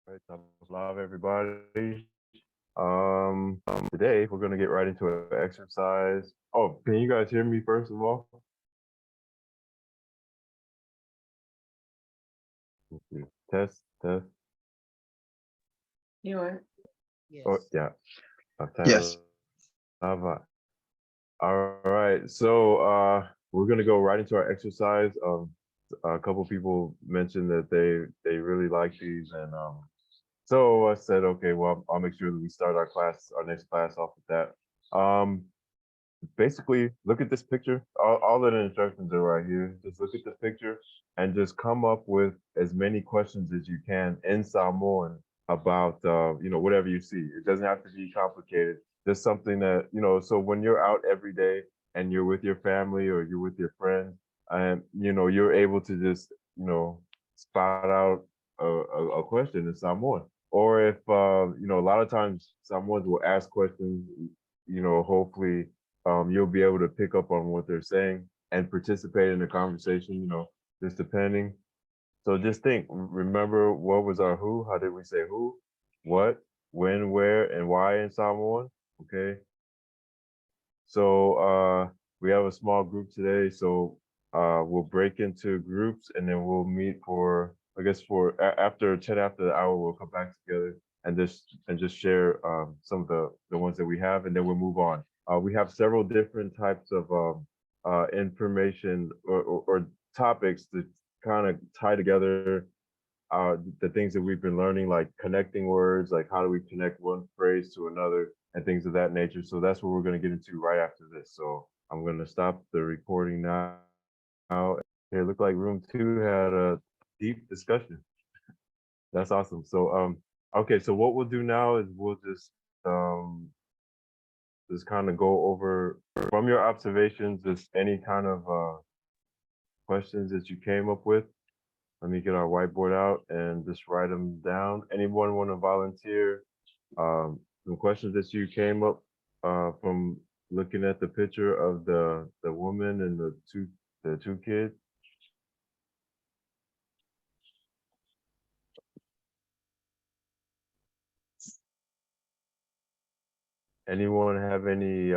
Right, top of love, everybody. Today we're gonna get right into an exercise. Oh, can you guys hear me first of all? Let's see. Test, test. You are. Oh, Yes. yeah. Yes. Tava. All right. So we're gonna go right into our exercise. A couple people mentioned that they really like these, and so I said, okay, well, I'll make sure that we start our next class off with that. Basically, look at this picture. All the instructions are right here. Just look at the picture and just come up with as many questions as you can in Samoan about whatever you see. It doesn't have to be complicated. Just something that So when you're out every day and you're with your family or you're with your friends, and you're able to just spout out a question in Samoan. Or if a lot of times Samoans will ask questions. Hopefully you'll be able to pick up on what they're saying and participate in the conversation, just depending. So just think, remember what was our who? How did we say who, what, when, where, and why in Samoan? Okay. So we have a small group today. So we'll break into groups and then we'll meet for, I guess, after 10 after the hour, we'll come back together and just share some of the ones that we have, and then we'll move on. We have several different types of information or topics to kind of tie together the things that we've been learning, like connecting words, like how do we connect one phrase to another, and things of that nature. So that's what we're going to get into right after this. So I'm going to stop the recording now. Here, look like room two had a deep discussion. That's awesome. So okay, so what we'll do now is we'll just kind of go over from your observations, just any kind of questions that you came up with. Let me get our whiteboard out and just write them down. Anyone want to volunteer? Some questions that you came up from looking at the picture of the woman and the two kids. Anyone have any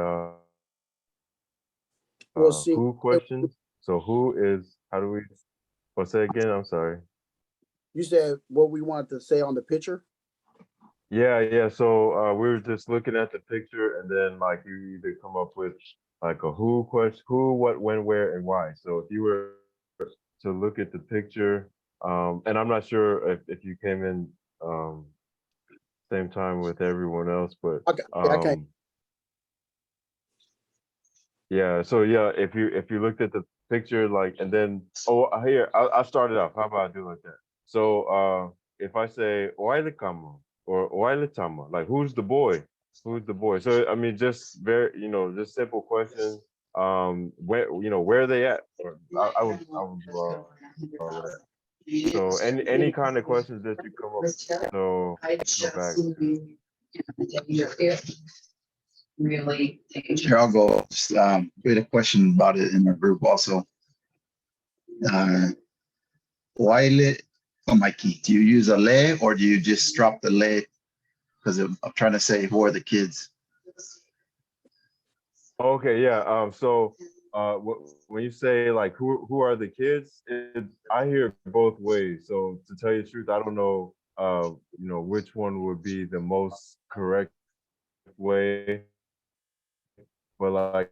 We'll see. who questions? So who is? How do we? Oh, say again. I'm sorry. You said what we wanted to say on the picture. Yeah, yeah. So we were just looking at the picture, and then like you either come up with like a who question, who, what, when, where, and why. So if you were to look at the picture, and I'm not sure if you came in same time with everyone else, but Okay. Yeah, I can't. yeah. So yeah, if you looked at the picture, like, and then here I'll start it off. How about I do like that? So if I say Oile Kama or Oile Tama, like who's the boy? Who's the boy? So I mean, just very, just simple questions. Where are they at? Or I would do all of that. So any kind of questions that you come up. So let's go back to. Here, I'll go. Just, we had a question about it in our group also. Uh, Waile Mikey, do you use a lay or do you just drop the lay? Because I'm trying to say who are the kids? Okay, yeah. So when you say like who are the kids, I hear both ways. So to tell you the truth, I don't know which one would be the most correct way. But like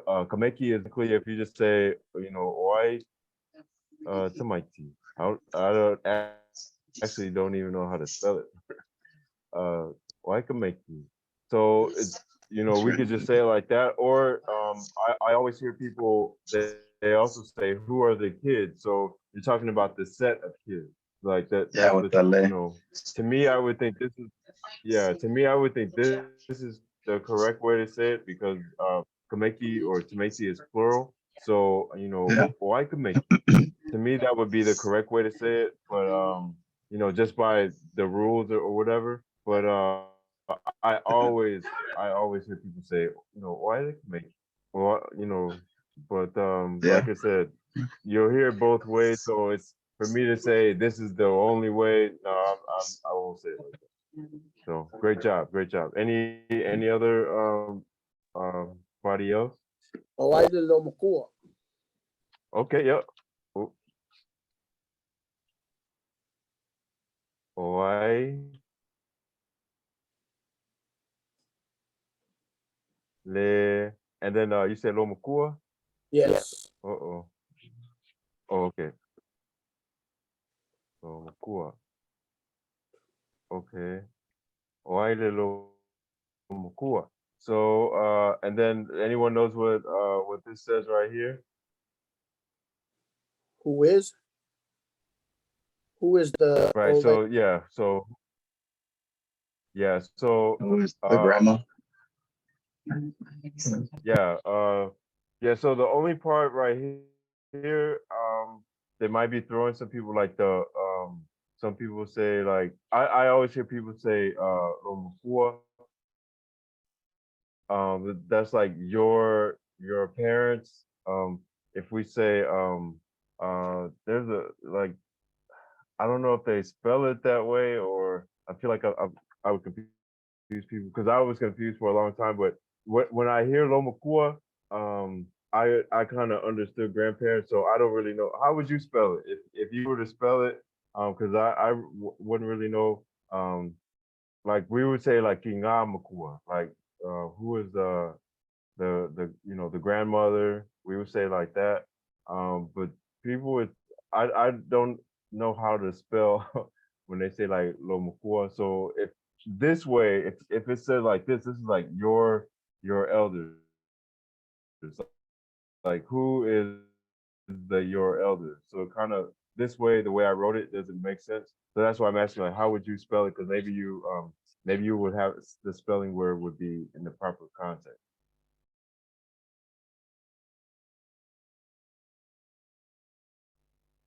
Kameki is clear if you just say, oi tamaiti. I don't actually don't even know how to spell it. Oi kameki. So it's we could just say it like that, or I always hear people they also say who are the kids. So you're talking about the set of kids, like that's Yeah, the with the lay. to me I would think this is yeah, to me I would think this is the correct way to say it because kameki or tameti is plural. So Yeah. why kameki? To me that would be the correct way to say it, but just by the rules or whatever. But I always hear people say, why they make, well, but Yeah. like I said, you'll hear both ways. So for me to say this is the only way. No, I won't say it like that. So great job, great job. Any other body else? Oaile lo makua. Okay, yep. Oh, Oi, le, and then you said Lomakua. Yes. Uh-oh. Oh, okay. Lomakua. Okay. Oi le Lomakua. So and then anyone knows what this says right here? Who is? Who is the Right. old lady? So yeah. So yeah. So Who is the grandma? yeah. Yeah. So the only part right here, they might be throwing some people like the some people say like I always hear people say Lomufua. That's like your parents. If we say there's a like I don't know if they spell it that way or I feel like I would confuse people because I was confused for a long time. But when I hear Lomakua, I kind of understood grandparents, so I don't really know. How would you spell it if you were to spell it? Because wouldn't really know. Like we would say like Kinga Makua, like who is the the grandmother. We would say like that. But people would I don't know how to spell when they say like Lomakua. So if this way, if it says like this is like your elders. Like who is the your elders? So kind of this way, the way I wrote it doesn't make sense. So that's why I'm asking like how would you spell it? Because maybe you would have the spelling where it would be in the proper context.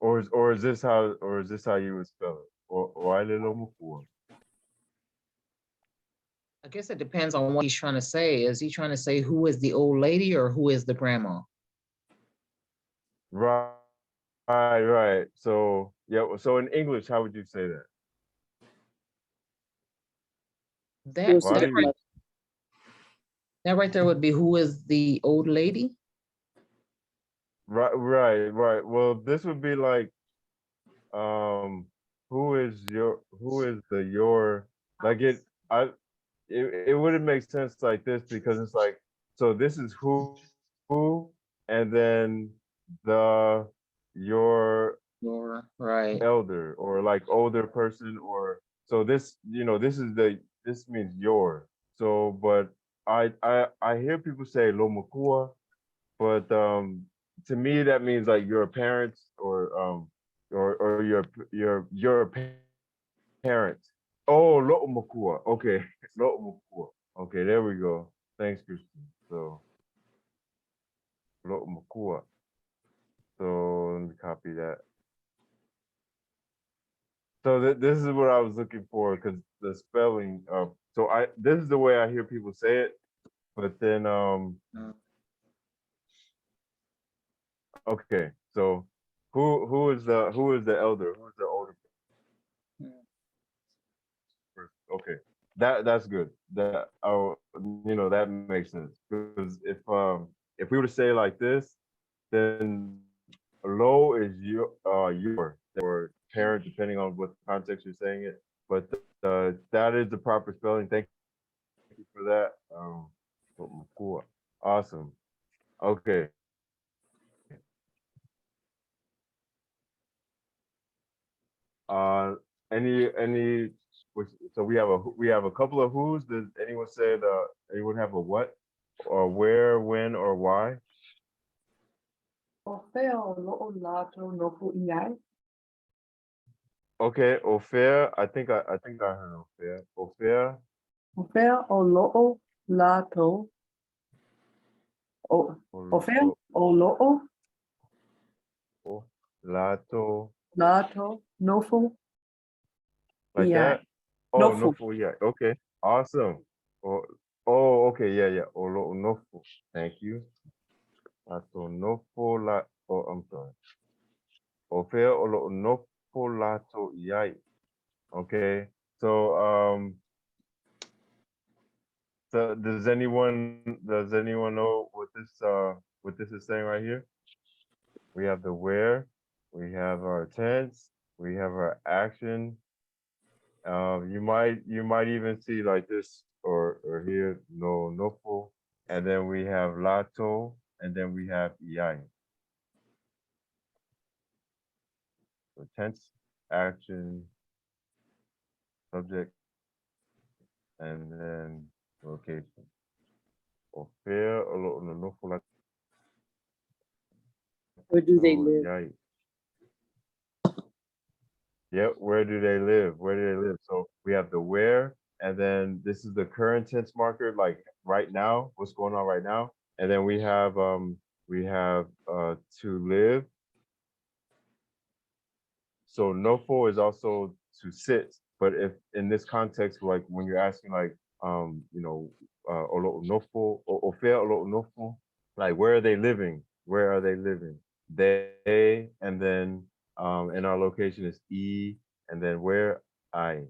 Or is this how you would spell it? Or I little mukua. I guess it depends on what he's trying to say. Is he trying to say who is the old lady or who is the grandma? Right, right. So yeah, so in English, how would you say that? That Well, I that didn't right, use that right there would be who is the old lady? right. Well, this would be like um who is the your like it wouldn't make sense like this because it's like so this is who and then the your Or right. elder or like older person or so this this is this means your so but I hear people say lomakua but to me that means like your parents or your parents. Oh, lo'omokua. Okay, lo'omokua. Okay, there we go. Thanks, Christian. So lo'omokua. So let me copy that. So this is what I was looking for because the spelling. So this is the way I hear people say it, but then okay. So who is the elder? Who is the older person? Okay, that's good. That that makes sense because if we were to say it like this, then low is your or parent depending on what context you're saying it. But that is the proper spelling. Thank you for that. Cool. Awesome. Okay. Uh, any. So we have a couple of who's. Does anyone say anyone have a what or where, when, or why? Ofe o lo'o lato no pu'iai. Okay, Ophir. I think I heard Ophir. Ophir. Ofe o lo'o lato. Ofe o lo'o Lato. lato nofu Like iai. that? Oh, Nofu. Nofu, yeah. Okay. Awesome. Oh, okay, yeah. Olo Nofu. Thank you. Lato Nofu la I'm sorry. Ofe Olo Nofu lato iai. Okay. So so does anyone know what this is saying right here? We have the where, we have our tense, we have our action. You might even see like this or here no nofo, and then we have lato, and then we have iai. So tense, action, subject, and then location. O fair o no nofo Where do they lato live? iai. Yep, where do they live? Where do they live? So we have the where, and then this is the current tense marker, like right now, what's going on right now. And then we have to live. So nofo is also to sit, but if in this context, like when you're asking like olo nofo or fair olo nofo, like where are they living? Where are they living? They, and then in our location is e, and then where I,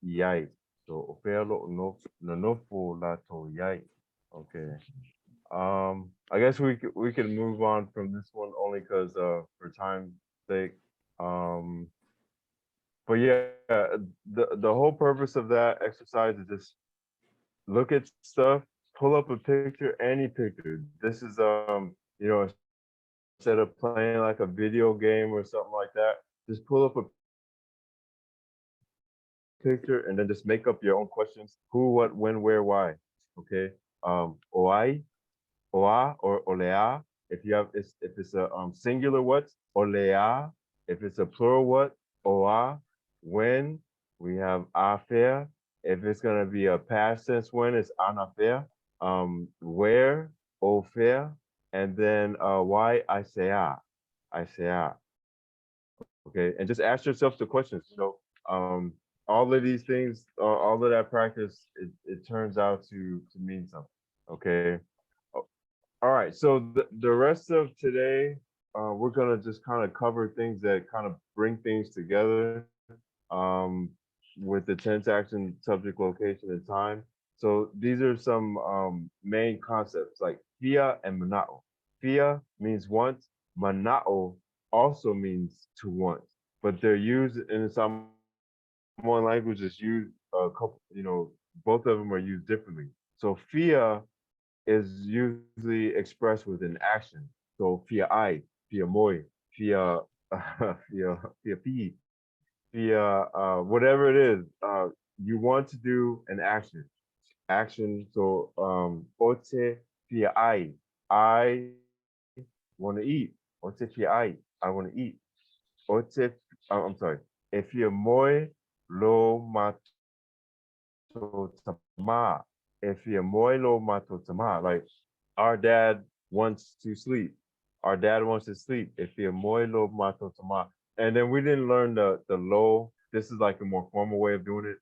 yai. So fair olo no nofo lato yai. Okay. I guess we can move on from this one only because for time's sake. Um, but yeah, the whole purpose of that exercise is just look at stuff, pull up a picture, any picture. This is instead of playing like a video game or something like that, just pull up a picture and then just make up your own questions. Who, what, when, where, why. Okay. Oai, oa, or olea. If it's a singular what, olea. If it's a plural what, oa. When, we have afer. If it's gonna be a past tense when, it's anafer. Where, ofer. And then why, I say okay, and just ask yourself the questions. All of these things, all of that practice, it turns out to mean something. Okay. All right, so the rest of today, we're gonna just kind of cover things that kind of bring things together, um, with the tense, action, subject, location, and time. So these are some main concepts like fia and manao. Fia means want, manao also means to want, but they're used in some language is used a couple, both of them are used differently. So fia is usually expressed with an action. So fia moi, fia, fia pi, whatever it is, you want to do an action. Action. So ote fia I want to eat. Ote fia I want to eat. Ote, I'm sorry. If you're moi lo mato tama. If you're moi lo mato tama, like our dad wants to sleep. Our dad wants to sleep. If you're moi lo mato tama. And then we didn't learn the lo. This is like a more formal way of doing it.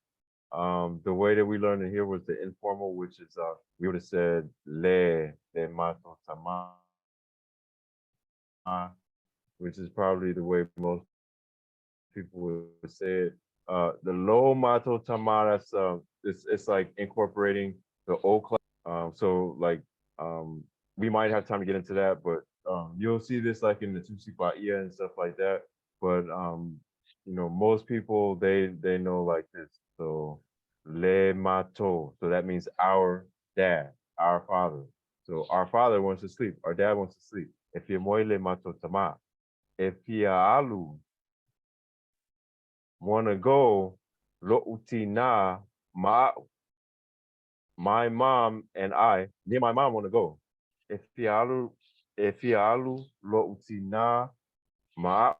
The way that we learned it here was the informal, which is we would have said le mato tama, which is probably the way most people would say it. The low mato tama, that's it's like incorporating the old class. So like we might have time to get into that, but you'll see this like in the Tusipaia and stuff like that. But most people they know like this. So le mato. So that means our dad, our father. So our father wants to sleep. Our dad wants to sleep. If you moi le mato tama. If you alu want to go, lo utina ma, my mom and I, me and my mom want to go. Efialu, efialu lo utina ma.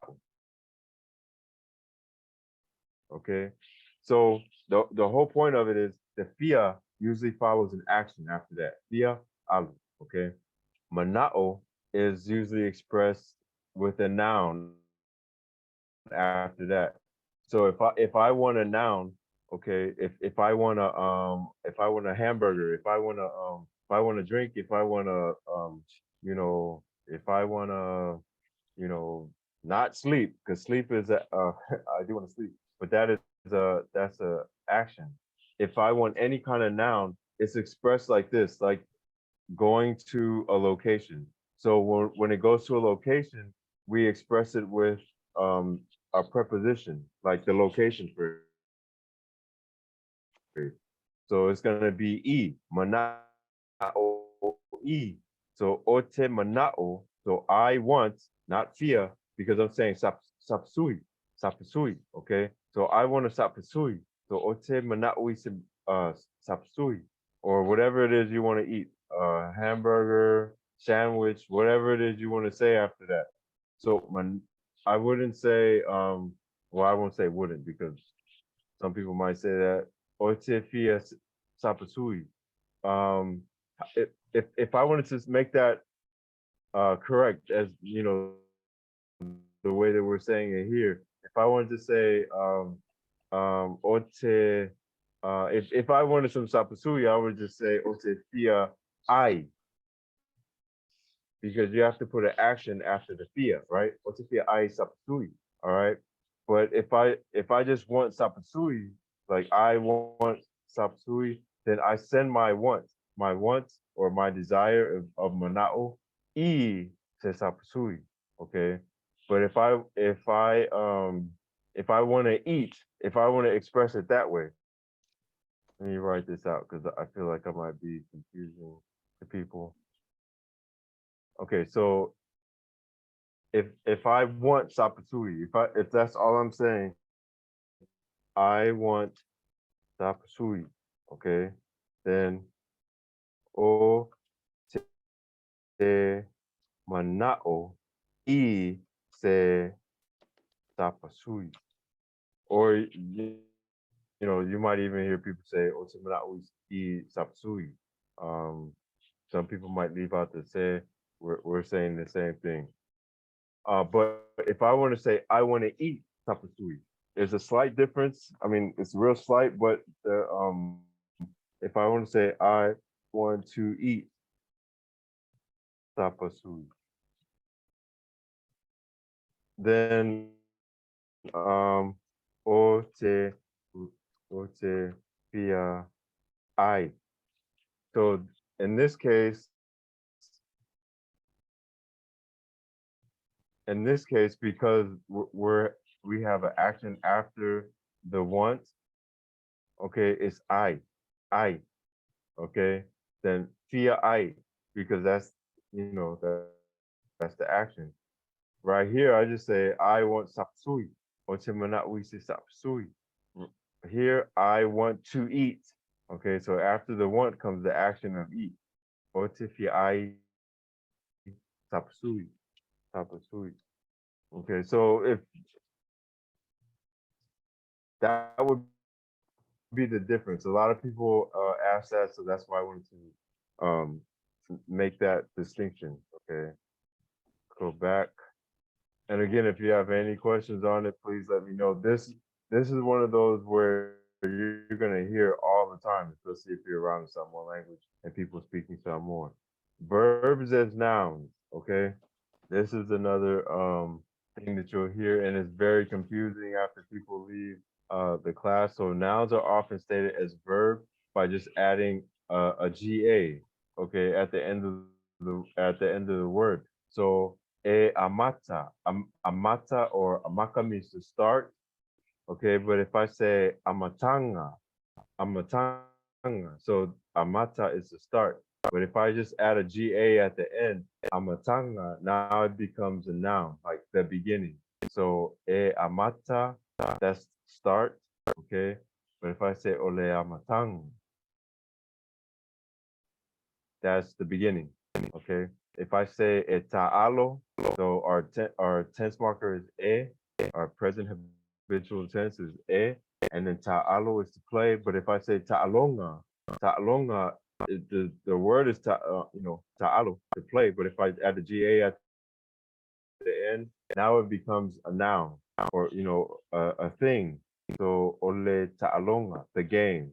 Okay, so the whole point of it is the fia usually follows an action after that. Fia alu. Okay, manao is usually expressed with a noun after that. So if I want a noun, okay, if I want a hamburger, if I want a drink, if I want to if I want to, not sleep, because sleep is I do want to sleep, but that's a action. If I want any kind of noun, it's expressed like this, like going to a location. So when it goes to a location, we express it with a preposition, like the location phrase. So it's gonna be e mana'o e. So ote mana'o. So I want, not fear, because I'm saying sapsui, sapsui. Okay. So I want a sapsui. So ote mana'o sapsui, or whatever it is you want to eat, hamburger, sandwich, whatever it is you want to say after that. So I wouldn't say well, I won't say wouldn't, because some people might say that Oitefia Sapasui. Um, if I wanted to make that correct, as you know, the way that we're saying it here, if I wanted to say Ote, if I wanted some Sapasui, I would just say Oitefia I, because you have to put an action after the fia, right? Oitefia I Sapasui. All right. But if I just want sapsui, like I want sapsui, then I send my want or my desire of manao e to sapsui. Okay. But if I want to eat, if I want to express it that way, let me write this out because I feel like I might be confusing the people. Okay, so if I want sapsui, if that's all I'm saying, I want tapsui, okay? Then o te manao I se tapasui. Or you might even hear people say o te manao I sapsui. Um, some people might leave out the say. We're saying the same thing. But if I want to say I want to eat tapasui, there's a slight difference. I mean, it's real slight, but if I want to say I want to eat tapasui, then o te pia I. So in this case, because we have an action after the want, okay, it's I, okay. Then pia I, because that's the action. Right here, I just say I want sapsui. Ochimanatwi se sapsui. Here, I want to eat. Okay, so after the want comes the action of eat. Otifi I sapsui. Sapsui. Okay, so if that would be the difference. A lot of people ask that, so that's why I wanted to make that distinction. Okay, go back. And again, if you have any questions on it, please let me know. This is one of those where you're gonna hear all the time, especially if you're around the Samoan language and people speaking Samoan. Verbs as nouns, okay? This is another thing that you'll hear, and it's very confusing after people leave the class. So nouns are often stated as verb by just adding a ga, okay, at the end of the word. So amata, amata or amaka means to start, okay. But if I say amatanga, amatanga, so amata is the start. But if I just add a ga at the end, amatanga, now it becomes a noun, like the beginning. So amata, that's start, okay. But if I say ole amatang, that's the beginning, okay. If I say ta'alo, so our tense marker is our present habitual tense is and then ta'alo is to play. But if I say ta'alonga, ta'alonga, the word is ta'alo, to play. But if I add the ga at the end, now it becomes a noun, or a thing. So ole ta'alonga, the game.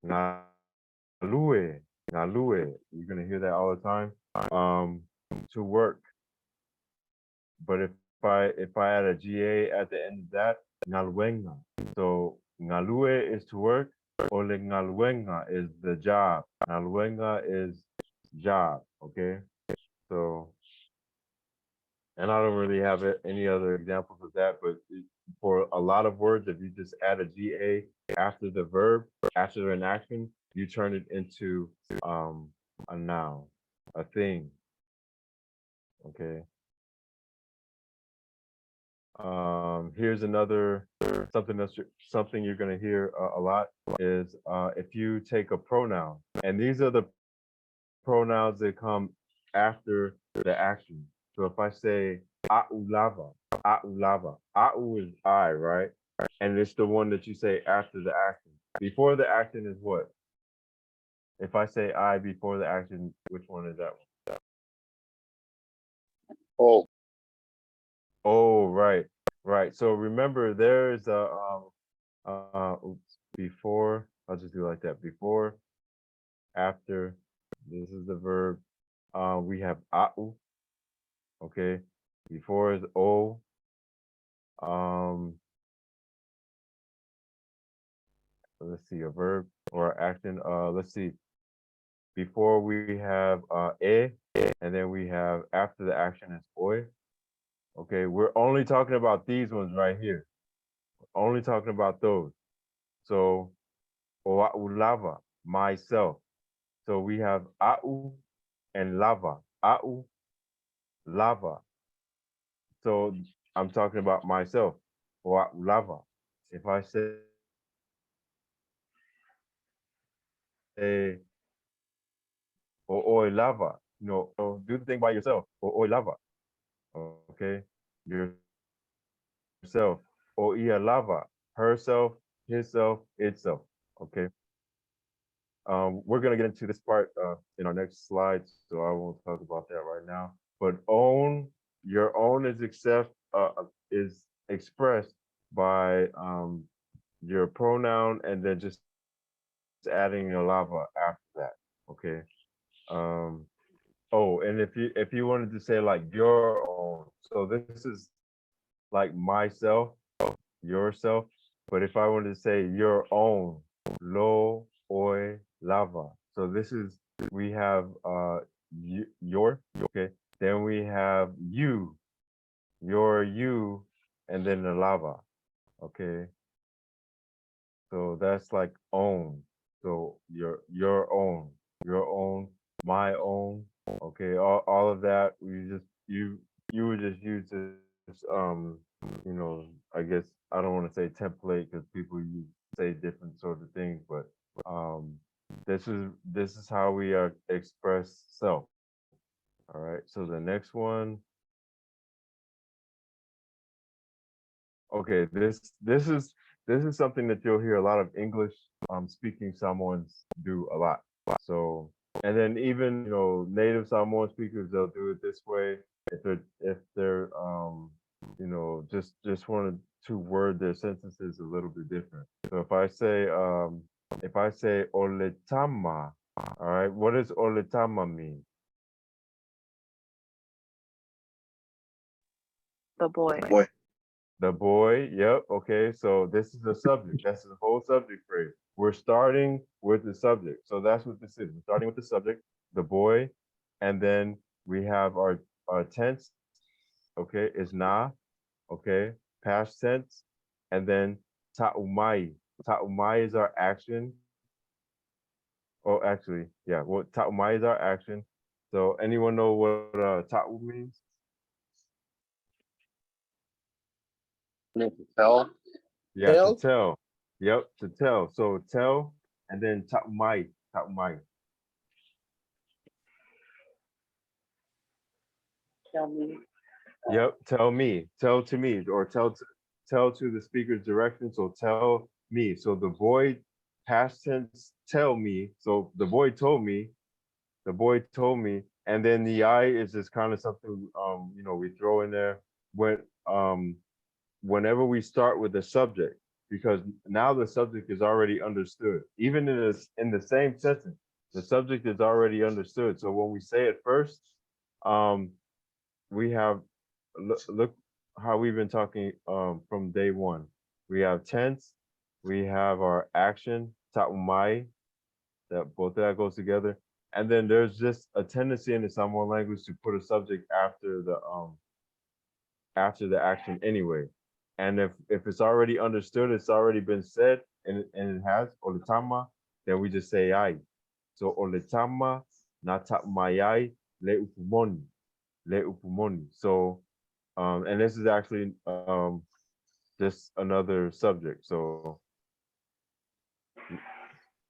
Nalue, nalue. You're gonna hear that all the time. To work. But if if I add a GA at the end of that, ngaluenga. So ngalue is to work, ole ngaluenga is the job. Ngaluenga is job, okay? So, and I don't really have any other examples of that, but for a lot of words, if you just add a GA after the verb, after an action, you turn it into a noun, a thing, okay? Here's another something you're going to hear a lot is if you take a pronoun, and these are the pronouns that come after the action. So if I say aulava, au is I, right? And it's the one that you say after the action. Before the action is what? If I say I before the action, which one is that one? Oh, Oh, right, right. So remember, there's a oops, before. I'll just do it like that. Before, after. This is the verb. We have au. Okay. Before is o. Um, let's see, a verb or action. Let's see. Before we have e, and then we have after the action is oi. Okay, we're only talking about these ones right here. Only talking about those. So oa'ulava, myself. So we have au and lava. Au, lava. So I'm talking about myself. Oa'ulava. If I say o'oi lava, so do the thing by yourself. O'oi lava. Okay, yourself. Oia lava, herself, himself, itself. Okay. We're gonna get into this part in our next slide, so I won't talk about that right now. But your own is expressed by your pronoun and then just adding a lava after that. Okay. Oh, and if you wanted to say like your own, so this is like myself, yourself. But if I wanted to say your own, lo, oi, lava. So this is, we have your, okay. Then we have you, your you, and then the lava, okay. So that's like own. So your own, my own, okay. All of that, you would just use this, I guess I don't want to say template because people say different sort of things, but um, this is how we express self. All right. So the next one, okay. This is something that you'll hear a lot of English speaking Samoans do a lot. So, and then even native Samoan speakers, they'll do it this way if they're just wanted to word their sentences a little bit different. So if I say oletama, all right, what does oletama mean? The boy. Boy, The boy, yep, okay. So this is the subject. That's the whole subject phrase. We're starting with the subject. So that's what this is. We're starting with the subject, the boy, and then we have our tense, okay, is na, okay, past tense, and then ta'umai. Ta'umai is our action. Oh, actually, yeah, well, ta'umai is our action. So anyone know what ta'u means? need to tell. Yeah, Tell? to tell. Yep, to tell. So tell, and then ta'umai, ta'umai. Tell me. Yep, tell me, tell to me, or tell to the speaker's direction. So tell me. So the boy, past tense, tell me. So the boy told me, and then the I is just kind of something we throw in there when whenever we start with the subject, because now the subject is already understood. Even in the same sentence, the subject is already understood. So when we say it first, we have look how we've been talking from day one. We have tense, we have our action, ta'umai, that both of that goes together. And then there's just a tendency in the Samoan language to put a subject after the action anyway. And if it's already understood, it's already been said, and it has oletama, then we just say ai. So oletama na ta'umai le upumoni, le upumoni. So and this is actually just another subject. So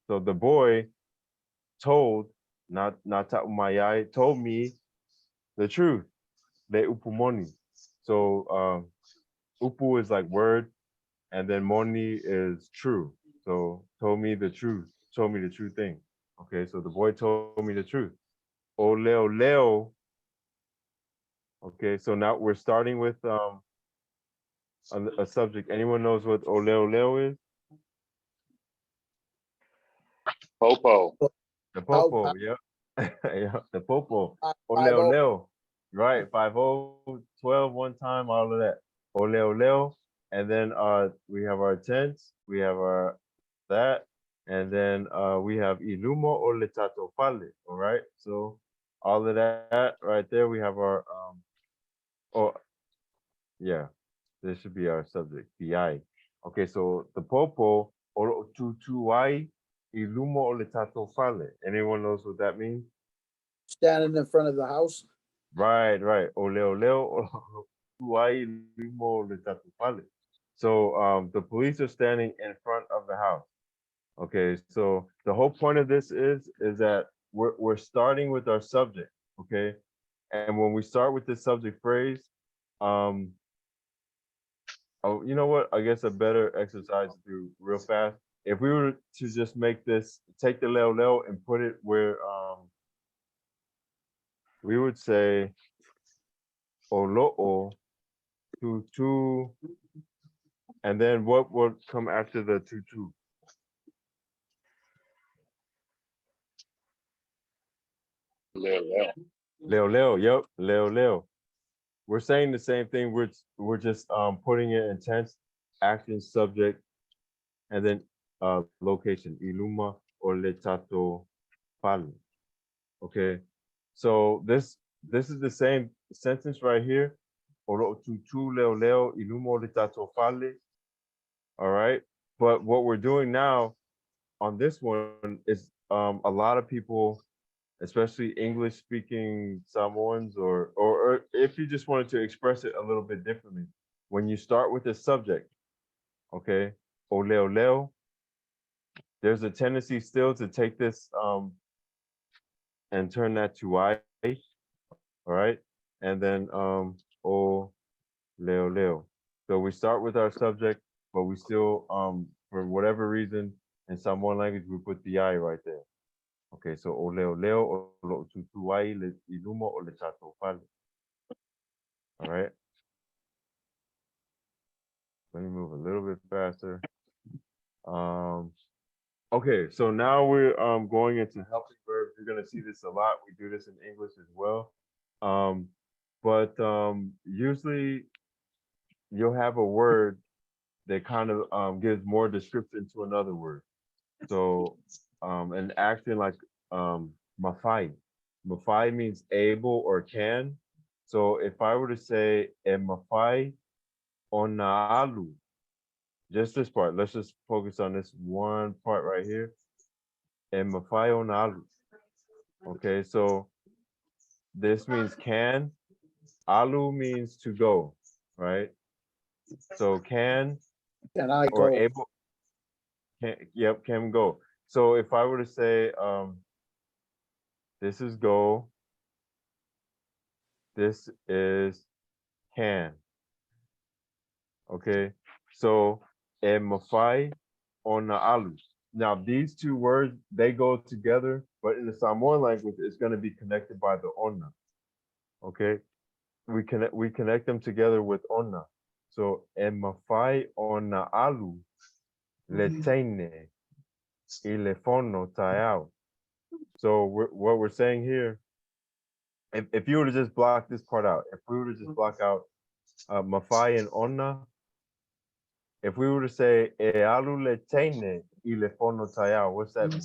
the boy told not Ta'umayai told me the truth. Le upumoni. So upu is like word, and then moni is true. So told me the truth, told me the true thing. Okay, so the boy told me the truth. Oleo leo. Okay, so now we're starting with a subject. Anyone knows what oleo leo is? Popo. The Pow, popo, pow, yep. Yeah, the popo. five, Ole oh. oleo. Right, 5-0, 12 one time, all of that. Ole oleo. And then we have our tense, we have our that, and then we have ilumo ole tato fale. All right. So all of that right there, we have our oh yeah, this should be our subject, PI. Okay, so the popo oro tutuai ilumo ole tato fale. Anyone knows what that means? Standing in front of the house. Right, right. Ole ole tutuai ilumo ole tato fale. So the police are standing in front of the house. Okay, so the whole point of this is that we're starting with our subject. Okay, and when we start with this subject phrase, um, oh, you know what? I guess a better exercise to do real fast. If we were to just make this, take the leo leo and put it where we would say olo'o tutu, and then what would come after the tutu? Leo. Leo leo, yep, leo leo. We're saying the same thing. We're just putting it in tense, action, subject, and then location. Iluma or letato pali. Okay, so this is the same sentence right here. Oro tutu leo leo ilumo letato pali. All right, but what we're doing now on this one is a lot of people, especially English speaking Samoans, or if you just wanted to express it a little bit differently, when you start with the subject, okay, ole ole, there's a tendency still to take this and turn that to I, all right, and then o leo. So we start with our subject, but we still for whatever reason in Samoan language we put the I right there. Okay, so o leo o lo tutuai le ilumo o le tato pale. All right. Let me move a little bit faster. Um, okay, so now we're going into helping verbs. You're gonna see this a lot. We do this in English as well. Um, but usually you'll have a word that kind of gives more description to another word. So an action like mafai. Mafai means able or can. So if I were to say e mafai onaalu, just this part. Let's just focus on this one part right here. And mafayo nalu. Okay, so this means can. Alu means to go, right? So can Can I or go? able. Yep, can go. So if I were to say, this is go. This is can. Okay, so and mafai on the alu. Now these two words they go together, but in the Samoan language, it's going to be connected by the onna. Okay, we connect them together with onna. So e mafai ona alu le teine ilefono tayao. So what we're saying here, if you were to just block this part out, if we were to just block out mafai and onna. If we were to say e alu le tene I le fono tayao, what's that mean?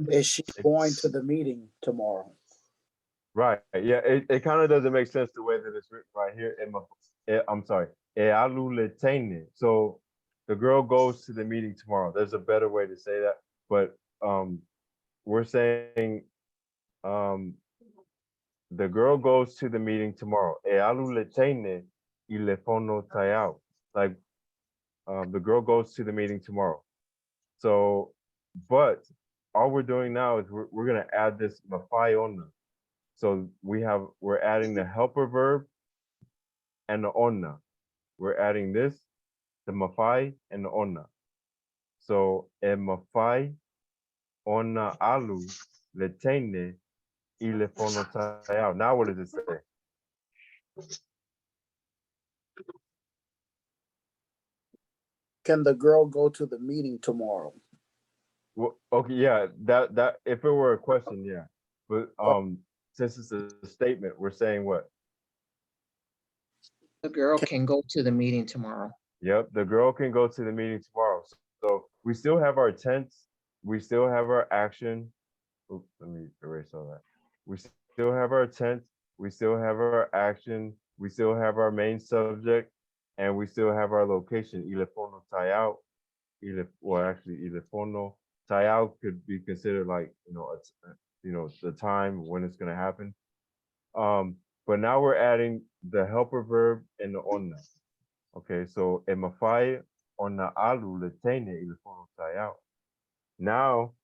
Is she going to the meeting tomorrow? Right. Yeah, it kind of doesn't make sense the way that it's written right here. I'm sorry. E alu le tene. So the girl goes to the meeting tomorrow. There's a better way to say that, but we're saying the girl goes to the meeting tomorrow. E alu le tene I le fono tayao. Like the girl goes to the meeting tomorrow. So, but all we're doing now is we're gonna add this mafai onna. So we're adding the helper verb and the onna. We're adding this, the mafai and the onna. So e mafai onna alu le tene I le fono tayao. Now what does it say? Can the girl go to the meeting tomorrow? Well, okay, yeah, that if it were a question, yeah. But since it's a statement, we're saying what? The girl can go to the meeting tomorrow. Yep, the girl can go to the meeting tomorrow. So we still have our tense, we still have our action. Oops, let me erase all that. We still have our tense, we still have our action, we still have our main subject, and we still have our location. Ilefono tayao. Well, actually, ilefono tayao could be considered like the time when it's gonna happen. But now we're adding the helper verb and the onna. Okay, so e mafai ona alu le tene I le fono tayao. Now,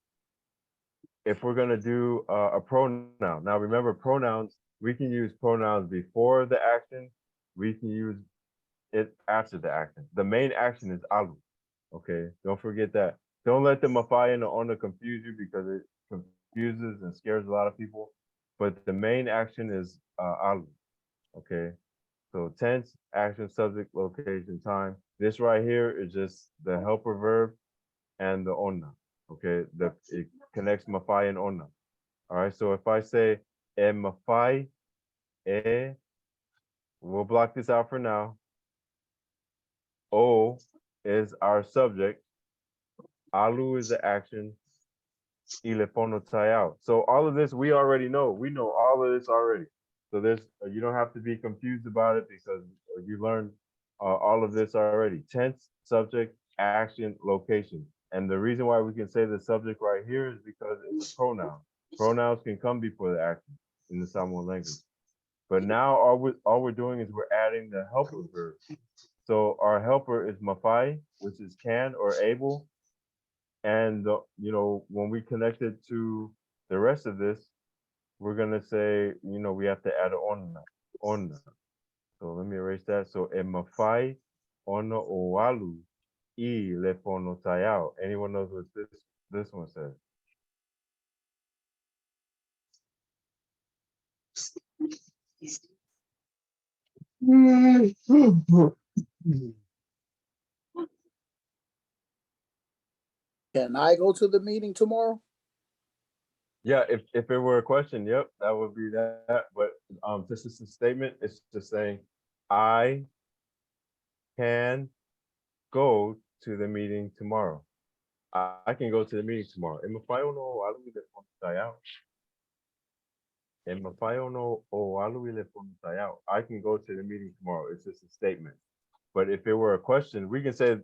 if we're gonna do a pronoun, now remember pronouns, we can use pronouns before the action, we can use it after the action. The main action is alu. Okay, don't forget that. Don't let the mafai and the ona confuse you because it confuses and scares a lot of people. But the main action is alu. Okay, so tense, action, subject, location, time. This right here is just the helper verb and the onna. Okay, it connects mafai and onna. All right, so if I say e mafai, we'll block this out for now. O is our subject. Alu is the action. Ilefono tayao. So all of this we already know. We know all of this already. So you don't have to be confused about it because you learned all of this already. Tense, subject, action, location. And the reason why we can say the subject right here is because it's a pronoun. Pronouns can come before the action in the Samoan language. But now all we're doing is we're adding the helper verb. So our helper is mafai, which is can or able. And when we connect it to the rest of this, we're gonna say, we have to add onna. So let me erase that. So e mafai ona oalu I le fono tayao. Anyone knows what this one says? Can I go to the meeting tomorrow? Yeah, if it were a question, yep, that would be that. But this is a statement. It's just saying, I can go to the meeting tomorrow. I can go to the meeting tomorrow. E mawhai ono alu I le fono tayao. E mawhai ono o alu I le fono tayao. I can go to the meeting tomorrow. It's just a statement. But if it were a question, we can say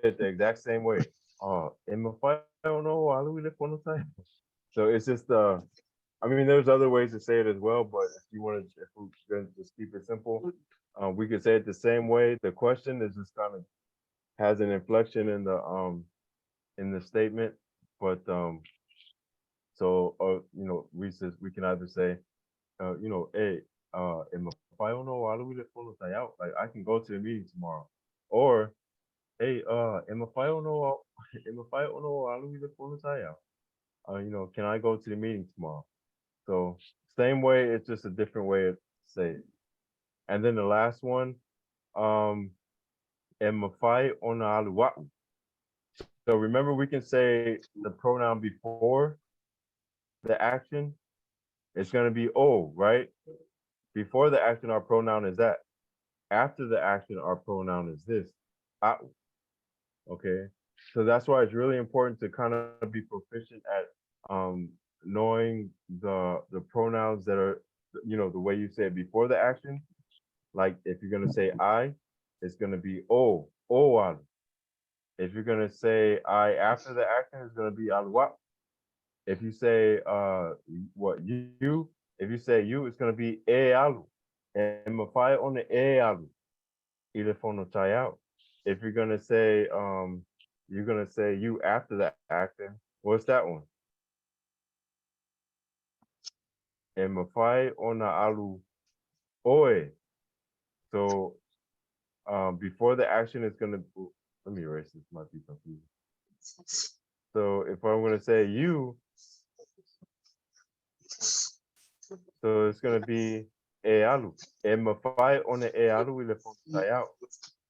it the exact same way. E mawhai ono alu I le fono tayao. So it's just I mean, there's other ways to say it as well, but if we're gonna just keep it simple, we could say it the same way. The question is just kind of has an inflection in the statement, but so we can either say hey, if I don't know, like I can go to the meeting tomorrow, or hey, if I don't know, can I go to the meeting tomorrow? So same way, it's just a different way to say it. And then the last one, emafai ona aluwa'u. So remember, we can say the pronoun before the action. It's going to be o, right? Before the action, our pronoun is that. After the action, our pronoun is this. Ah, okay. So that's why it's really important to kind of be proficient at knowing the pronouns that are, the way you say it before the action. Like if you're gonna say I, it's gonna be o. If you're gonna say I after the action, it's gonna be al what. If you say what you, if you say you, it's gonna be e alu. And mafai on the e alu. Ilefono out. If you're gonna say you after the action, what's that one? And mafai on alu oe. So before the action is gonna, let me erase this, might be confusing. So if I'm gonna say you, so it's gonna be e alu. And mafai on the e alu ilefono out.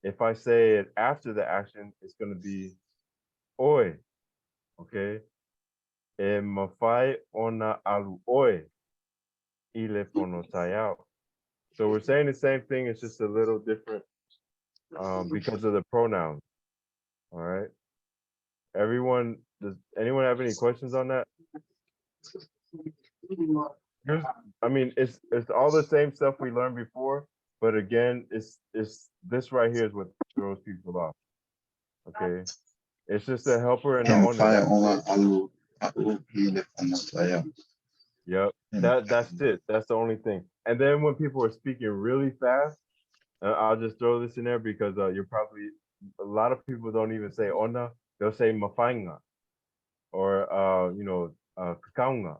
If I say it after the action, it's gonna be oe. Okay. E mafai ona alu oe ilefono out. So we're saying the same thing, it's just a little different because of the pronouns. All right. Does anyone have any questions on that? I mean, it's all the same stuff we learned before, but again, it's this right here is what throws people off. Okay. It's just a helper and an owner. Mafai ona alu ilefono out. Yep. That's it. That's the only thing. And then when people are speaking really fast, I'll just throw this in there because you're probably a lot of people don't even say ona, they'll say mafainga or kakaunga,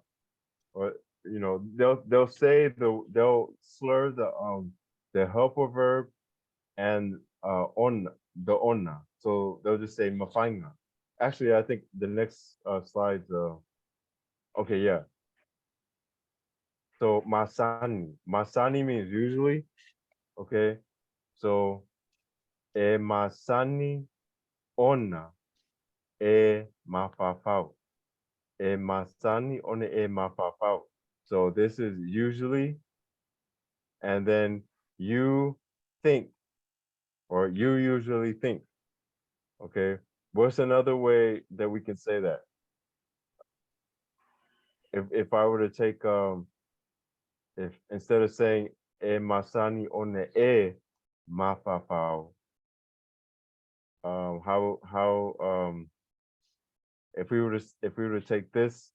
or they'll say they'll slur the helper verb and on the ona. So they'll just say mafainga. Actually, I think the next slides okay, yeah. So masani means usually, okay? So e masani ona e mafafau. E masani ona e mafafau. So this is usually, and then you think, or you usually think. Okay. What's another way that we can say that? If I were to take if instead of saying e masani ona e mafafau, how if we were to take this,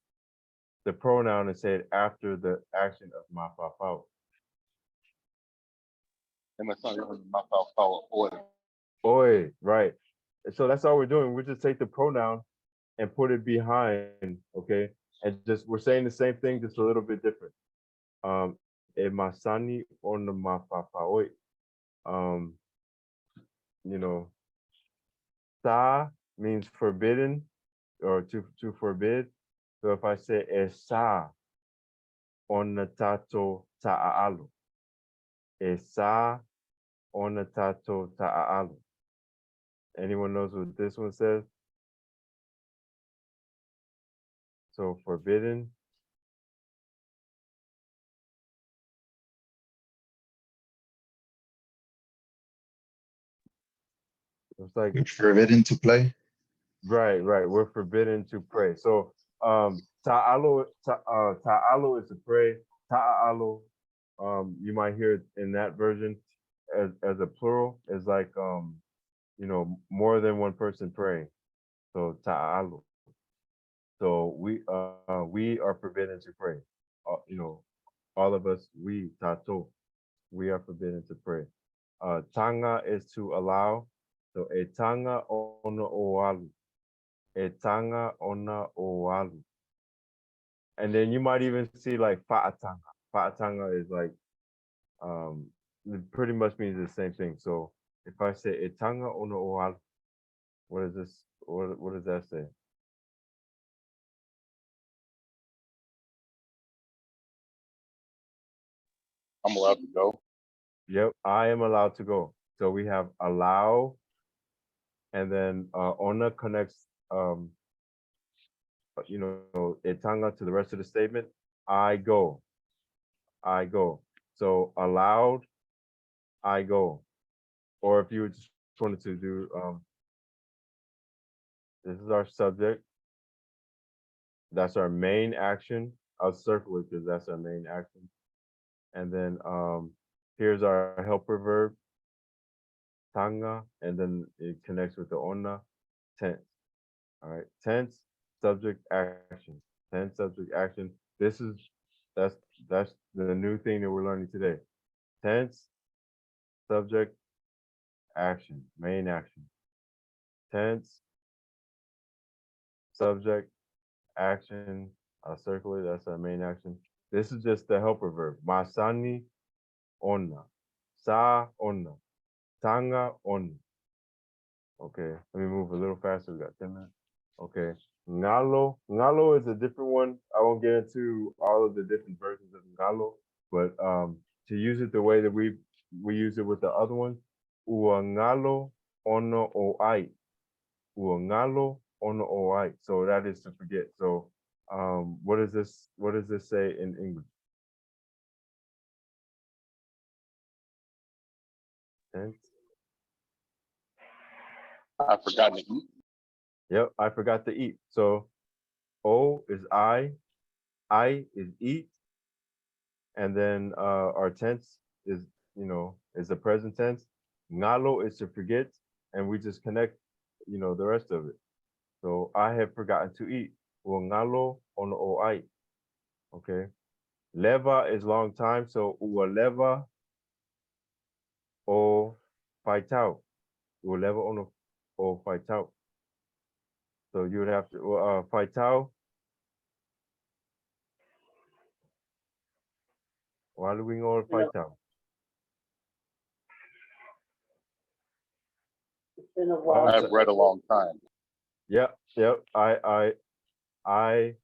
the pronoun, and say it after the action of mafafau. And my son on my power order. Oi, right. So that's all we're doing. We just take the pronoun and put it behind, okay? And just we're saying the same thing, just a little bit different. E masani on the mafafau. You know, sa means forbidden or to forbid. So if I say esa on the tato ta'alu, esa on the tato ta'alu. Anyone knows what this one says? So forbidden. It's like Forbidden to play. right. We're forbidden to pray. So ta'alu is to pray. Ta'alu, you might hear it in that version as a plural, is like more than one person praying. So ta'alu. So we are forbidden to pray. All of us, we tato, we are forbidden to pray. Tanga is to allow. So e tanga ona oalu. E tanga ona oalu. And then you might even see like fa'atanga. Fa'atanga is like it pretty much means the same thing. So if I say e tanga ona oalu, what is this? What does that say? I'm allowed to go. Yep, I am allowed to go. So we have allow, and then ona connects etanga to the rest of the statement. I go. So allowed, I go. Or if you just wanted to do, this is our subject. That's our main action. I'll circle it because that's our main action. And then here's our helper verb, tanga, and then it connects with the onna, tense. All right, tense, subject, action. Tense, subject, action. This is that's that's the new thing that we're learning today. Tense, subject, action, main action. Tense, subject, action. I'll circle it. That's our main action. This is just the helper verb. Masani, onna. Sa, onna. Tanga, onna. Okay, let me move a little faster. We got 10 minutes. Okay, ngalo. Ngalo is a different one. I won't get into all of the different versions of ngalo, but to use it the way that we use it with the other ones, uangalo ono o ai. Uangalo ono o ai. So that is to forget. So what does this say in English? Tense. I've forgotten to eat. Yep, I forgot to eat. So O is I is eat, and then our tense is, is the present tense. Ngalo is to forget, and we just connect, the rest of it. So I have forgotten to eat. Well, ngalo on o I. Okay. Leva is long time, so ua leva o faitau. Ua leva on o faitau. So you would have to faitau. Why do we go to faitau? It's been a Oh, while. I've read a long time. Yep. I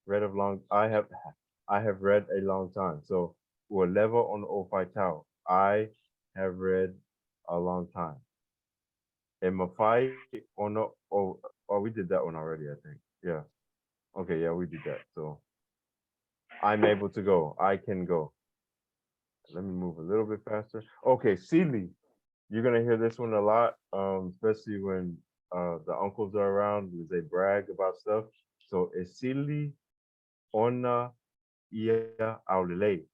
read of long. I have read a long time. So ua leva on o faitau. I have read a long time. And mafai on the oh, we did that one already, I think. Yeah. Okay, yeah, we did that. So I'm able to go. I can go. Let me move a little bit faster. Okay, Sili. You're gonna hear this one a lot, especially when the uncles are around because they brag about stuff. So Sili ona ia aulele.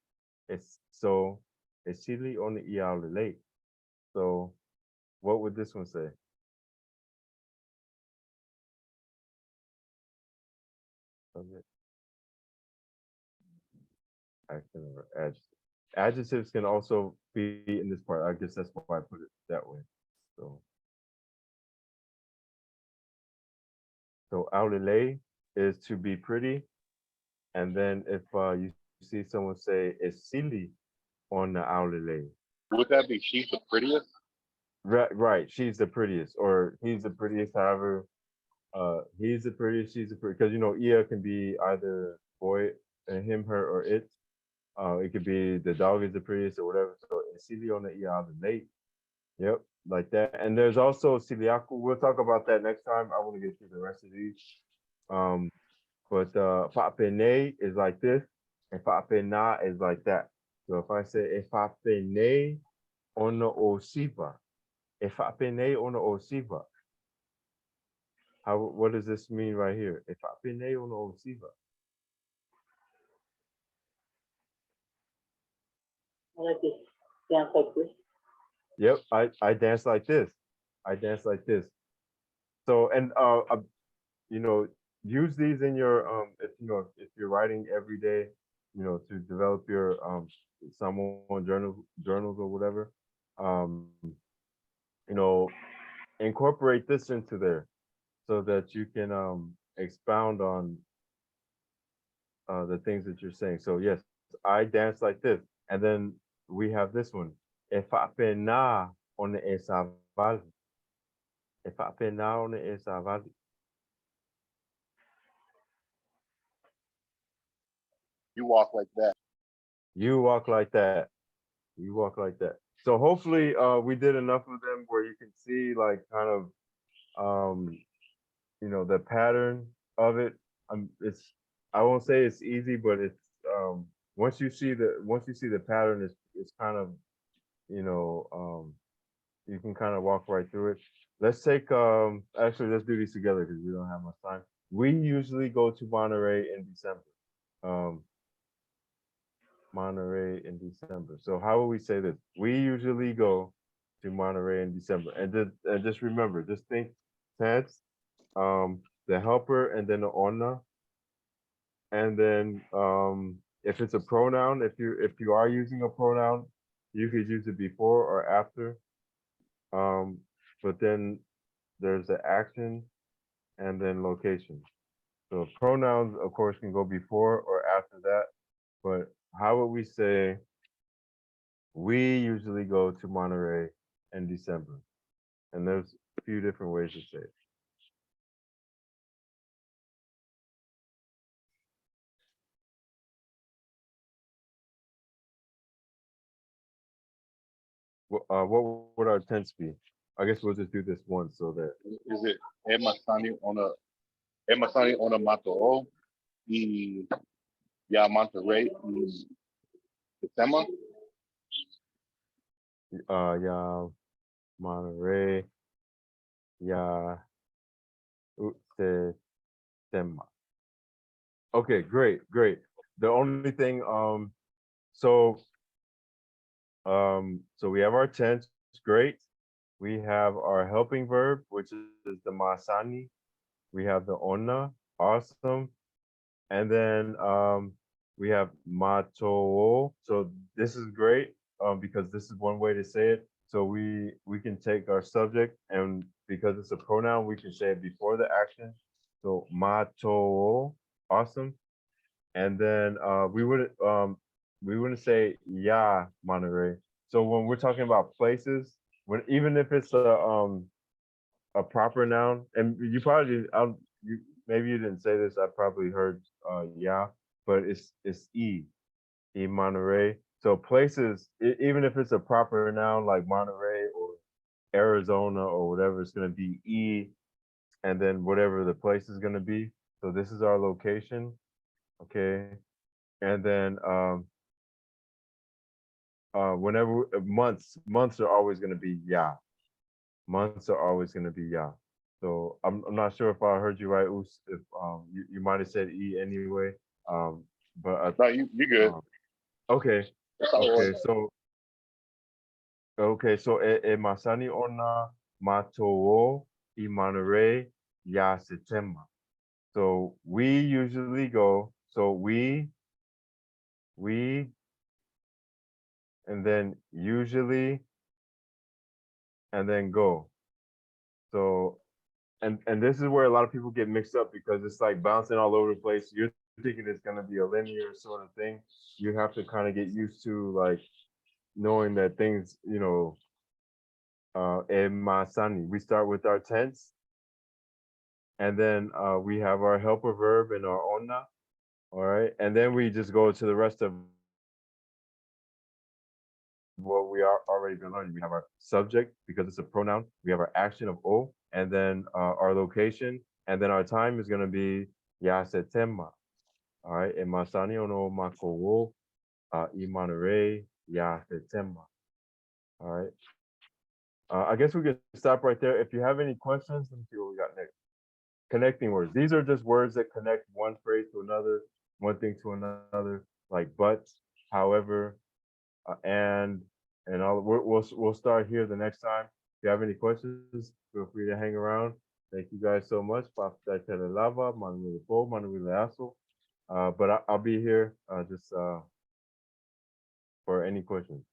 It's so Sili ona ia aulele. So what would this one say? Subject. Action or adjective. Adjectives can also be in this part. I guess that's why I put it that way. So aulele is to be pretty. And then if you see someone say it's silly on the aulele. Would that be she's the prettiest? Right, she's the prettiest, or he's the prettiest, however, he's the prettiest, she's the prettiest, because Ia can be either boy, him, her, or it. It could be the dog is the prettiest or whatever. So it's silly on the Ia the late. Yep, like that. And there's also Siliaku. We'll talk about that next time. I want to get through the rest of these. But Fa'apene is like this, and Fa'apena is like that. So if I say Fa'apene ono o siva, Fa'apene ono o siva, what does this mean right here? Fa'apene ono o siva. I like this dance like this. Yep, I dance like this. I dance like this. So and use these in your if you're writing every day, to develop your Samoan journals or whatever. Um, incorporate this into there so that you can expound on the things that you're saying. So yes, I dance like this, and then we have this one. If I pena on esa vale. If I pena on esa vale. You walk like that. You walk like that. You walk like that. So hopefully we did enough of them where you can see like kind of the pattern of it. It's I won't say it's easy, but it's once you see the pattern, it's kind of, you know, you can kind of walk right through it. Let's take actually let's do these together because we don't have much time. We usually go to Monterey in December. Um, Monterey in December. So how will we say this? We usually go to Monterey in December. And just remember, just think tense, the helper and then the owner. And then if it's a pronoun, if you are using a pronoun, you could use it before or after. But then there's the action and then location. So pronouns, of course, can go before or after that. But how would we say we usually go to Monterey in December? And there's a few different ways to say it. What would our tense be? I guess we'll just do this once so that Is it Emasani on a Matoo y Ya Monterey y Sistema? ya Monterey, ya tema. Okay, great. The only thing, so we have our tense, great. We have our helping verb, which is the masani. We have the ona, awesome. And then we have matoo. So this is great because this is one way to say it. So we can take our subject, and because it's a pronoun, we can say it before the action. So matoo, awesome. And then we wouldn't say ya Monterey. So when we're talking about places, when even if it's a proper noun, and you probably maybe you didn't say this, I probably heard yeah, but it's e Monterey. So places, even if it's a proper noun like Monterey or Arizona or whatever, it's gonna be e, and then whatever the place is gonna be. So this is our location, okay, and then whenever months are always gonna be yeah. Months are always gonna be yeah. So I'm not sure if I heard you right, Us. If you might have said e anyway. But No, you good. okay, That's all it okay. was. So e masani ona matoo I Monterey ya September. So we usually go. So we, and then usually, and then go. So and this is where a lot of people get mixed up because it's like bouncing all over the place. You're thinking it's gonna be a linear sort of thing. You have to kind of get used to like knowing that things, emasani. We start with our tense, and then we have our helper verb and our onna. All right, and then we just go to the rest of what we are already been learning. We have our subject because it's a pronoun. We have our action of o, and then our location, and then our time is gonna be ya setema. All right, and Masani ono Makowo, I Monterey, ya September. All right. I guess we could stop right there. If you have any questions, let me see what we got next. Connecting words. These are just words that connect one phrase to another, one thing to another, like but, however, and all. We'll start here the next time. If you have any questions, feel free to hang around. Thank you guys so much. But I'll be here just for any questions.